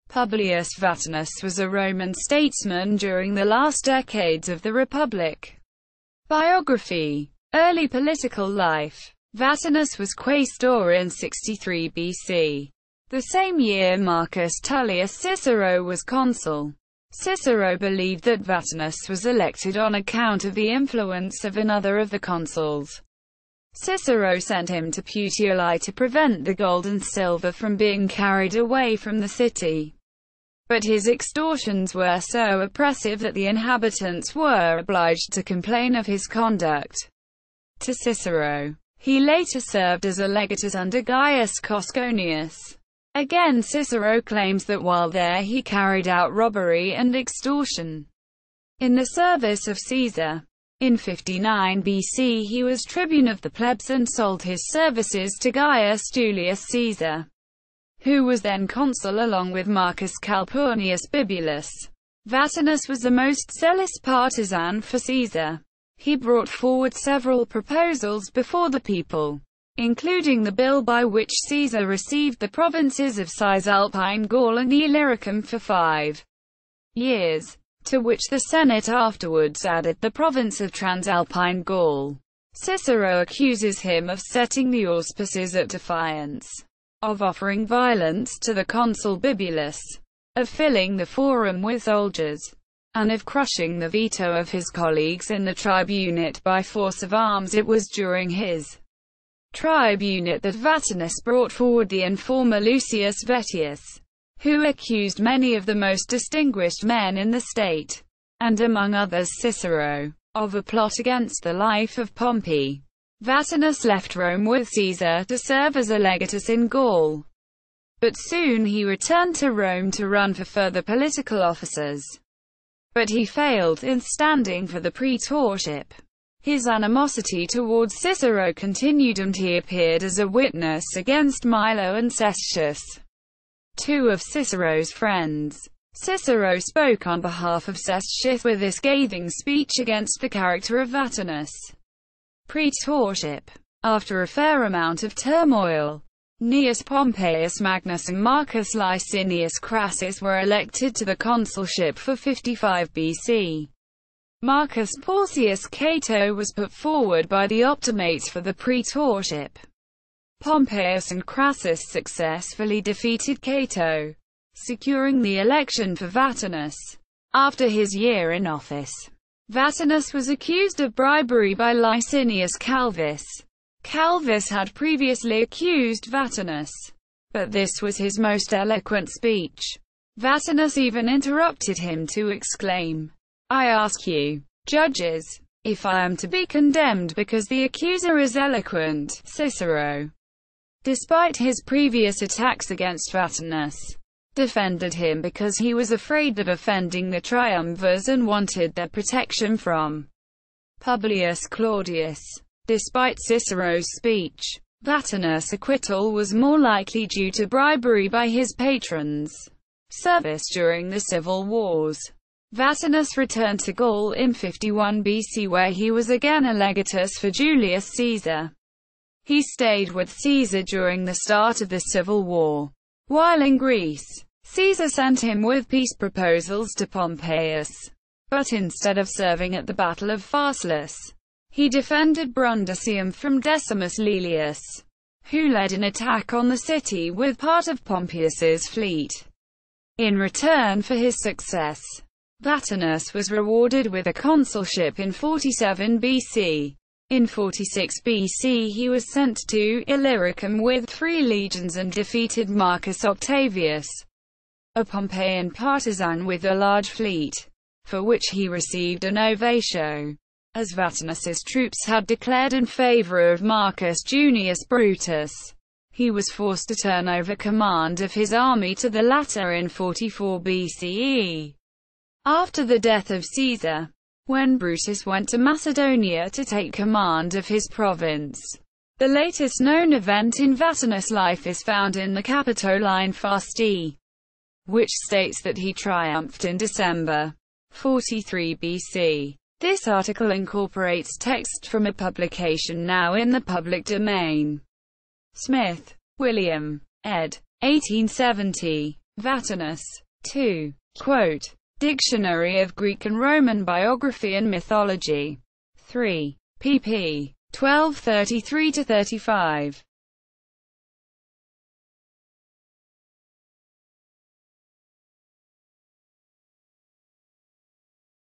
Publius Vatinius was a Roman statesman during the last decades of the Republic. Biography. Early political life. Vatinius was quaestor in 63 BC. The same year Marcus Tullius Cicero was consul. Cicero believed that Vatinius was elected on account of the influence of another of the consuls. Cicero sent him to Puteoli to prevent the gold and silver from being carried away from the city. But his extortions were so oppressive that the inhabitants were obliged to complain of his conduct to Cicero. He later served as a legatus under Gaius Cosconius. Again, Cicero claims that while there he carried out robbery and extortion in the service of Caesar. In 59 BC he was tribune of the plebs and sold his services to Gaius Julius Caesar, who was then consul along with Marcus Calpurnius Bibulus. Vatinius was the most zealous partisan for Caesar. He brought forward several proposals before the people, including the bill by which Caesar received the provinces of Cisalpine Gaul and Illyricum for 5 years, to which the Senate afterwards added the province of Transalpine Gaul. Cicero accuses him of setting the auspices at defiance, of offering violence to the consul Bibulus, of filling the forum with soldiers, and of crushing the veto of his colleagues in the tribunate by force of arms. It was during his tribunate that Vatinius brought forward the informer Lucius Vettius, who accused many of the most distinguished men in the state, and among others Cicero, of a plot against the life of Pompey. Vatinius left Rome with Caesar to serve as a legatus in Gaul. But soon he returned to Rome to run for further political offices. But he failed in standing for the praetorship. His animosity towards Cicero continued and he appeared as a witness against Milo and Cestius, two of Cicero's friends. Cicero spoke on behalf of Cestius with a scathing speech against the character of Vatinius' praetorship. After a fair amount of turmoil, Gnaeus Pompeius Magnus and Marcus Licinius Crassus were elected to the consulship for 55 BC. Marcus Porcius Cato was put forward by the optimates for the praetorship. Pompeius and Crassus successfully defeated Cato, securing the election for Vatinius. After his year in office, Vatinius was accused of bribery by Licinius Calvus. Calvus had previously accused Vatinius, but this was his most eloquent speech. Vatinius even interrupted him to exclaim, "I ask you, judges, if I am to be condemned because the accuser is eloquent." Cicero, despite his previous attacks against Vatinius, defended him because he was afraid of offending the triumvirs and wanted their protection from Publius Claudius. Despite Cicero's speech, Vatinius' acquittal was more likely due to bribery by his patrons. Service during the civil wars. Vatinius returned to Gaul in 51 BC where he was again a legatus for Julius Caesar. He stayed with Caesar during the start of the civil war. While in Greece, Caesar sent him with peace proposals to Pompeius. But instead of serving at the Battle of Pharsalus, he defended Brundisium from Decimus Laelius, who led an attack on the city with part of Pompeius's fleet. In return for his success, Vatinius was rewarded with a consulship in 47 BC. In 46 BC he was sent to Illyricum with 3 legions and defeated Marcus Octavius, a Pompeian partisan with a large fleet, for which he received an ovation. As Vatinius's troops had declared in favor of Marcus Junius Brutus, he was forced to turn over command of his army to the latter in 44 BCE. After the death of Caesar, when Brutus went to Macedonia to take command of his province, the latest known event in Vatinius' life is found in the Capitoline Fasti, which states that he triumphed in December 43 BC. This article incorporates text from a publication now in the public domain. Smith, William, ed. 1870. Vatinus. 2. Quote, Dictionary of Greek and Roman Biography and Mythology. 3. pp. 1233-35.